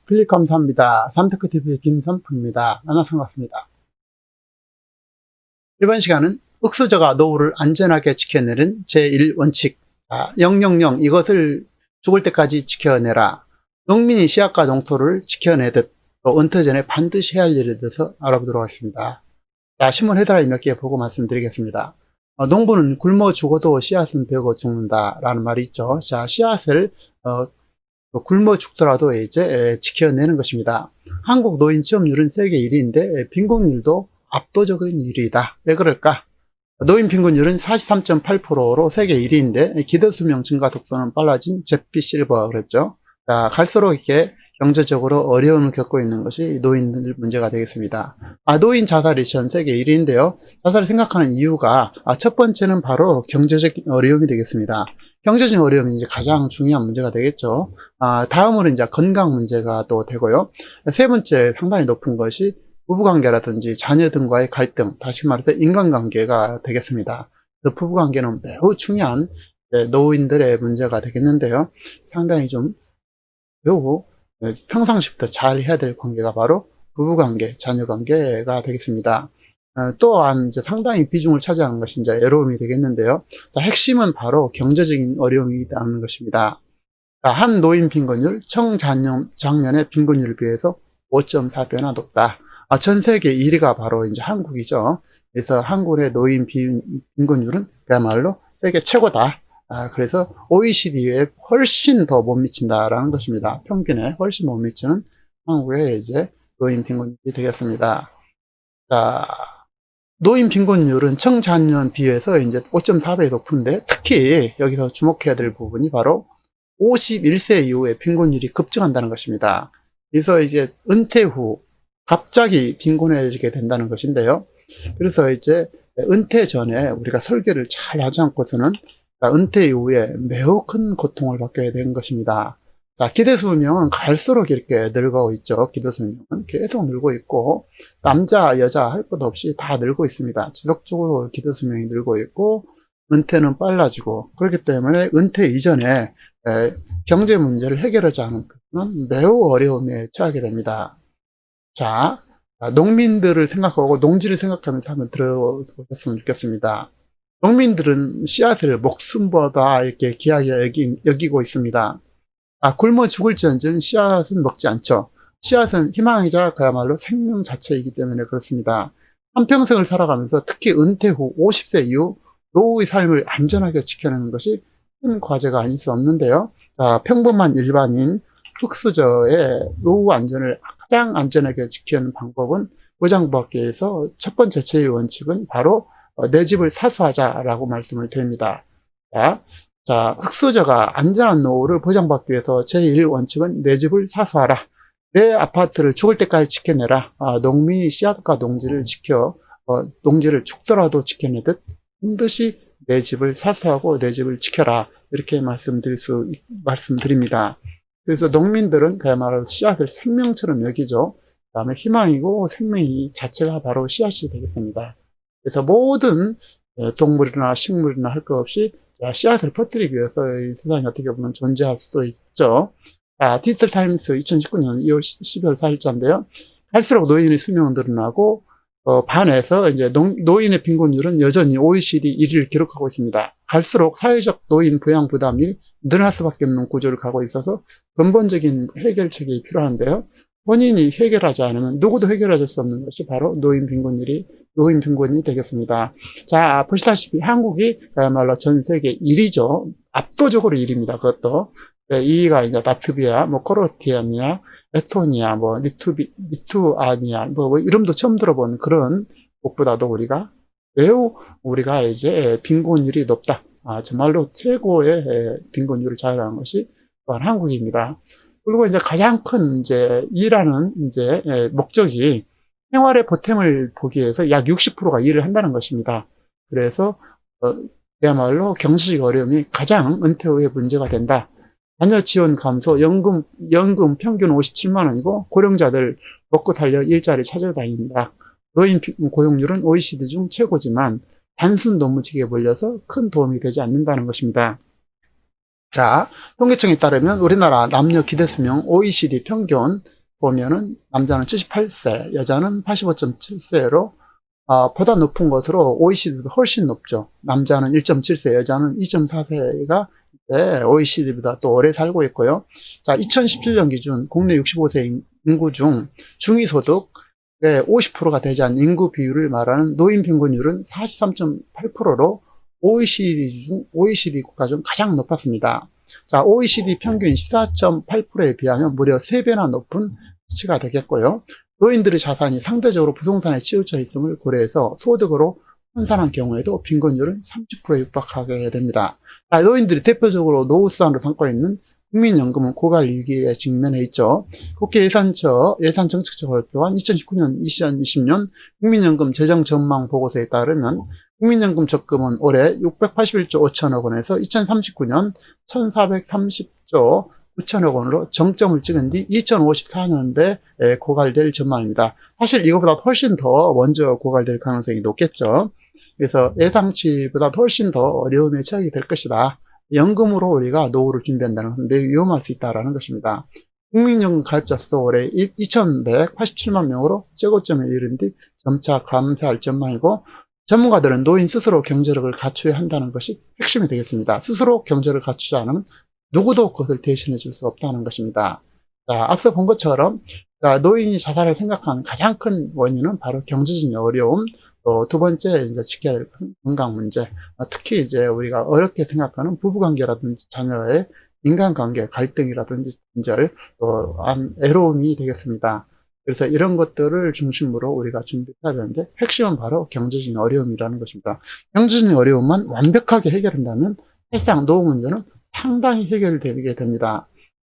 클릭 감사합니다. 삼테크TV의 김선풍입니다. 만나서 반갑습니다. 이번 시간은 흑수저가 노후를 안전하게 지켜내는 제1원칙 000 이것을 죽을 때까지 지켜내라. 농민이 씨앗과 농토를 지켜내듯 은퇴 전에 반드시 해야 할 일에 대해서 알아보도록 하겠습니다. 신문 헤드라인 몇 개 보고 말씀드리겠습니다. 농부는 굶어 죽어도 씨앗은 베고 죽는다 라는 말이 있죠. 자, 씨앗을 굶어 죽더라도 이제 지켜내는 것입니다. 한국 노인 취업률은 세계 1위인데 빈곤율도 압도적인 1위이다. 왜 그럴까? 노인 빈곤율은 43.8%로 세계 1위인데 기대수명 증가 속도는 빨라진 제피 실버가 그랬죠. 자, 갈수록 이렇게 경제적으로 어려움을 겪고 있는 것이 노인들 문제가 되겠습니다. 노인 자살이 전 세계 1위인데요. 자살을 생각하는 이유가 첫 번째는 바로 경제적 어려움이 되겠습니다. 경제적 어려움이 이제 가장 중요한 문제가 되겠죠. 다음으로 이제 건강 문제가 또 되고요. 세 번째 상당히 높은 것이 부부관계라든지 자녀 등과의 갈등, 다시 말해서 인간관계가 되겠습니다. 부부관계는 매우 중요한 노인들의 문제가 되겠는데요. 상당히 좀 매우 평상시부터 잘 해야 될 관계가 바로 부부관계, 자녀관계가 되겠습니다. 또한 이제 상당히 비중을 차지하는 것이 이제 외로움이 되겠는데요. 자, 핵심은 바로 경제적인 어려움이 있다는 것입니다. 자, 한 노인 빈곤율, 청장년의 빈곤율에 비해서 5.4배나 높다. 전 세계 1위가 바로 이제 한국이죠. 그래서 한국의 노인 빈곤율은 그야말로 세계 최고다. 그래서 OECD에 훨씬 더 못 미친다라는 것입니다. 평균에 훨씬 못 미치는 한국의 이제 노인 빈곤율이 되겠습니다. 자, 노인 빈곤율은 청장년 비해서 이제 5.4배 높은데 특히 여기서 주목해야 될 부분이 바로 51세 이후에 빈곤율이 급증한다는 것입니다. 그래서 이제 은퇴 후 갑자기 빈곤해지게 된다는 것인데요. 그래서 이제 은퇴 전에 우리가 설계를 잘 하지 않고서는 은퇴 이후에 매우 큰 고통을 받게 된 것입니다. 자, 기대수명은 갈수록 이렇게 늙어 있죠. 기대수명은 계속 늘고 있고, 남자, 여자 할 것 없이 다 늘고 있습니다. 지속적으로 기대수명이 늘고 있고, 은퇴는 빨라지고, 그렇기 때문에 은퇴 이전에 경제 문제를 해결하지 않으면 매우 어려움에 처하게 됩니다. 자, 농민들을 생각하고 농지를 생각하면서 한번 들어보셨으면 좋겠습니다. 농민들은 씨앗을 목숨보다 이렇게 귀하게 여기고 있습니다. 굶어 죽을지언정 씨앗은 먹지 않죠. 씨앗은 희망이자 그야말로 생명 자체이기 때문에 그렇습니다. 한평생을 살아가면서 특히 은퇴 후 50세 이후 노후의 삶을 안전하게 지켜내는 것이 큰 과제가 아닐 수 없는데요. 평범한 일반인 흑수저의 노후 안전을 가장 안전하게 지키는 방법은 보장받기위해서 첫 번째 제1원칙은 바로 내 집을 사수하자라고 말씀을 드립니다. 자, 흑수저가 안전한 노후를 보장받기 위해서 제1원칙은 내 집을 사수하라. 내 아파트를 죽을 때까지 지켜내라. 농민이 씨앗과 농지를 농지를 죽더라도 지켜내듯 반드시 내 집을 사수하고 내 집을 지켜라. 이렇게 말씀드립니다. 그래서 농민들은 그야말로 씨앗을 생명처럼 여기죠. 그 다음에 희망이고 생명이 자체가 바로 씨앗이 되겠습니다. 그래서 모든 동물이나 식물이나 할 것 없이 씨앗을 퍼뜨리기 위해서 이 세상에 어떻게 보면 존재할 수도 있죠. 디지털 타임스 2019년 12월 4일자인데요. 갈수록 노인의 수명은 늘어나고 반해서 이제 노인의 빈곤율은 여전히 OECD 1위를 기록하고 있습니다. 갈수록 사회적 노인 부양 부담이 늘어날 수밖에 없는 구조를 가고 있어서 근본적인 해결책이 필요한데요. 본인이 해결하지 않으면 누구도 해결할 수 없는 것이 바로 노인 빈곤이 되겠습니다. 자, 보시다시피 한국이 그야말로 전 세계 1위죠. 압도적으로 1위입니다. 그것도 2위가 이제 라트비아, 크로아티아냐, 에스토니아, 리투아니아, 이름도 처음 들어본 그런 곳보다도 우리가 이제 빈곤율이 높다. 정말로 최고의 빈곤율을 자랑하는 것이 또한 한국입니다. 그리고 이제 가장 큰 일하는 목적이 생활의 보탬을 보기 위해서 약 60%가 일을 한다는 것입니다. 그래서 그야말로 경제적 어려움이 가장 은퇴 후에 문제가 된다. 자녀 지원 감소, 연금 평균 57만 원이고 고령자들 먹고 살려 일자리 찾아다닌다. 노인 고용률은 OECD 중 최고지만 단순 노무직에 몰려서 큰 도움이 되지 않는다는 것입니다. 자, 통계청에 따르면 우리나라 남녀 기대수명 OECD 평균 보면은 남자는 78세, 여자는 85.7세로 보다 높은 것으로 OECD보다 훨씬 높죠. 남자는 1.7세, 여자는 2.4세가 OECD보다 또 오래 살고 있고요. 자, 2017년 기준 국내 65세 인구 중 중위소득 50%가 되지 않는 인구 비율을 말하는 노인 평균율은 43.8%로 OECD 국가 중 가장 높았습니다. 자, OECD 평균 14.8%에 비하면 무려 3배나 높은 수치가 되겠고요. 노인들의 자산이 상대적으로 부동산에 치우쳐 있음을 고려해서 소득으로 환산한 경우에도 빈곤율은 30%에 육박하게 됩니다. 자, 노인들이 대표적으로 노후수단으로 삼고 있는 국민연금은 고갈 위기에 직면해 있죠. 국회 예산정책처가 발표한 2019년, 2020년 국민연금 재정 전망 보고서에 따르면 국민연금 적금은 올해 681조 5천억 원에서 2039년 1430조 9천억 원으로 정점을 찍은 뒤 2054년대에 고갈될 전망입니다. 사실 이거보다 훨씬 더 먼저 고갈될 가능성이 높겠죠. 그래서 예상치보다 훨씬 더 어려움에 처하게 될 것이다. 연금으로 우리가 노후를 준비한다는 것은 매우 위험할 수 있다는 것입니다. 국민연금 가입자 수도 올해 2187만 명으로 최고점에 이른 뒤 점차 감소할 전망이고, 전문가들은 노인 스스로 경제력을 갖춰야 한다는 것이 핵심이 되겠습니다. 스스로 경제를 갖추지 않으면 누구도 그것을 대신해 줄 수 없다는 것입니다. 자, 앞서 본 것처럼 노인이 자살을 생각하는 가장 큰 원인은 바로 경제적인 어려움, 또 두 번째 이제 지켜야 될 건강 문제, 특히 이제 우리가 어렵게 생각하는 부부관계라든지 자녀의 인간관계, 갈등이라든지 단절, 또 애로움이 되겠습니다. 그래서 이런 것들을 중심으로 우리가 준비해야 되는데, 핵심은 바로 경제적인 어려움이라는 것입니다. 경제적인 어려움만 완벽하게 해결한다면 사실상 노후 문제는 상당히 해결되게 됩니다.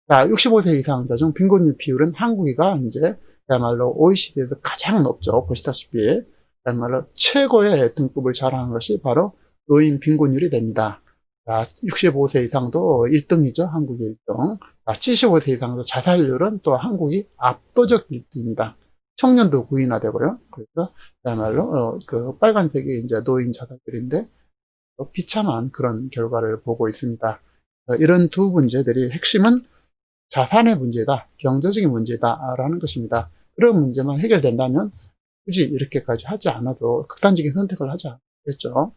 자, 65세 이상자 중 빈곤율 비율은 한국이가 이제 그야말로 OECD에서 가장 높죠. 보시다시피 그야말로 최고의 등급을 자랑한 것이 바로 노인 빈곤율이 됩니다. 자, 65세 이상도 1등이죠. 한국이 1등. 자, 75세 이상도 자살률은 또 한국이 압도적 1등입니다. 청년도 9위나 되고요. 그래서 그야말로 그 빨간색이 이제 노인 자살률인데 비참한 그런 결과를 보고 있습니다. 이런 두 문제들이 핵심은 자산의 문제다, 경제적인 문제다라는 것입니다. 그런 문제만 해결된다면 굳이 이렇게까지 하지 않아도 극단적인 선택을 하지 않겠죠.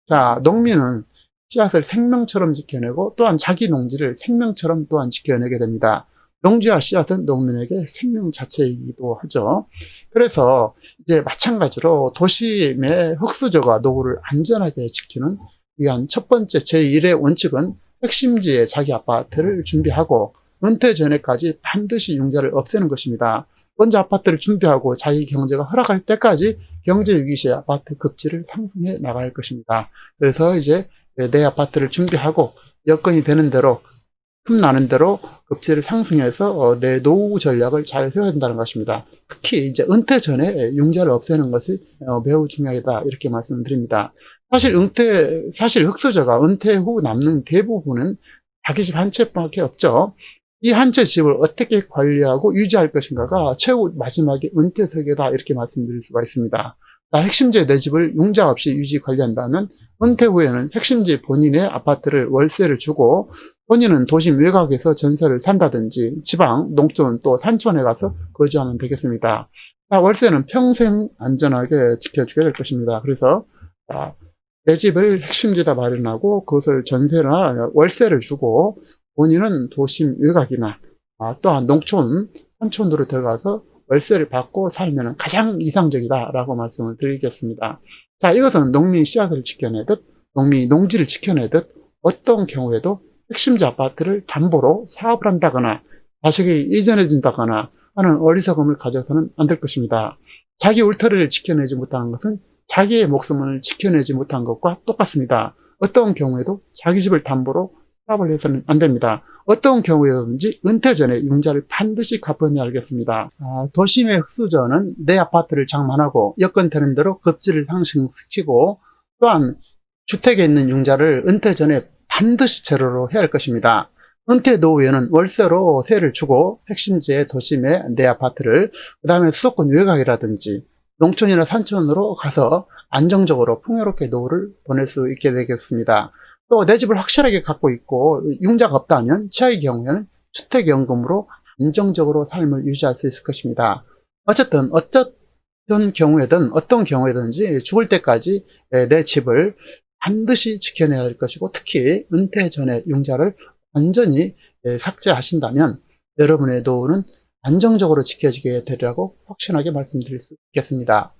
자, 농민은 씨앗을 생명처럼 지켜내고 또한 자기 농지를 생명처럼 또한 지켜내게 됩니다. 농지와 씨앗은 농민에게 생명 자체이기도 하죠. 그래서 이제 마찬가지로 도심의 흙수저가 노후를 안전하게 지키는 위한 첫 번째 제1의 원칙은 핵심지에 자기 아파트를 준비하고 은퇴 전에까지 반드시 융자를 없애는 것입니다. 먼저 아파트를 준비하고 자기 경제가 허락할 때까지 경제 위기 시에 아파트 급지를 상승해 나갈 것입니다. 그래서 이제 내 아파트를 준비하고 여건이 되는 대로, 틈나는 대로 급지를 상승해서 내 노후 전략을 잘 세워야 된다는 것입니다. 특히 이제 은퇴 전에 융자를 없애는 것이 매우 중요하다, 이렇게 말씀드립니다. 사실 흙수저가 은퇴 후 남는 대부분은 자기 집 한 채밖에 없죠. 이 한 채 집을 어떻게 관리하고 유지할 것인가가 최후 마지막에 은퇴 설계다, 이렇게 말씀드릴 수가 있습니다. 핵심지에 내 집을 융자 없이 유지 관리한다면 은퇴 후에는 핵심지 본인의 아파트를 월세를 주고 본인은 도심 외곽에서 전세를 산다든지 지방, 농촌 또 산촌에 가서 거주하면 되겠습니다. 월세는 평생 안전하게 지켜주게 될 것입니다. 그래서 내 집을 핵심지에다 마련하고 그것을 전세나 월세를 주고 본인은 도심 외곽이나 또한 농촌, 산촌으로 들어가서 월세를 받고 살면 가장 이상적이다라고 말씀을 드리겠습니다. 자, 이것은 농민 씨앗을 지켜내듯 농민이 농지를 지켜내듯 어떤 경우에도 핵심지 아파트를 담보로 사업을 한다거나 자식이 이전해 준다거나 하는 어리석음을 가져서는 안 될 것입니다. 자기 울타리를 지켜내지 못하는 것은 자기의 목숨을 지켜내지 못한 것과 똑같습니다. 어떤 경우에도 자기 집을 담보로 사업을 해서는 안 됩니다. 어떤 경우에든지 은퇴 전에 융자를 반드시 갚아내야 하겠습니다. 도심의 흙수저는 내 아파트를 장만하고 여건 되는 대로 급지를 상승시키고 또한 주택에 있는 융자를 은퇴 전에 반드시 제로로 해야 할 것입니다. 은퇴 노후에는 월세로 세를 주고 핵심지의 도심의 내 아파트를, 그 다음에 수도권 외곽이라든지 농촌이나 산촌으로 가서 안정적으로 풍요롭게 노후를 보낼 수 있게 되겠습니다. 또 내 집을 확실하게 갖고 있고 융자가 없다면 최악의 경우에는 주택연금으로 안정적으로 삶을 유지할 수 있을 것입니다. 어쨌든 어떤 경우에든지 죽을 때까지 내 집을 반드시 지켜내야 할 것이고, 특히 은퇴 전에 융자를 완전히 삭제하신다면 여러분의 노후는 안정적으로 지켜지게 되리라고 확신하게 말씀드릴 수 있겠습니다.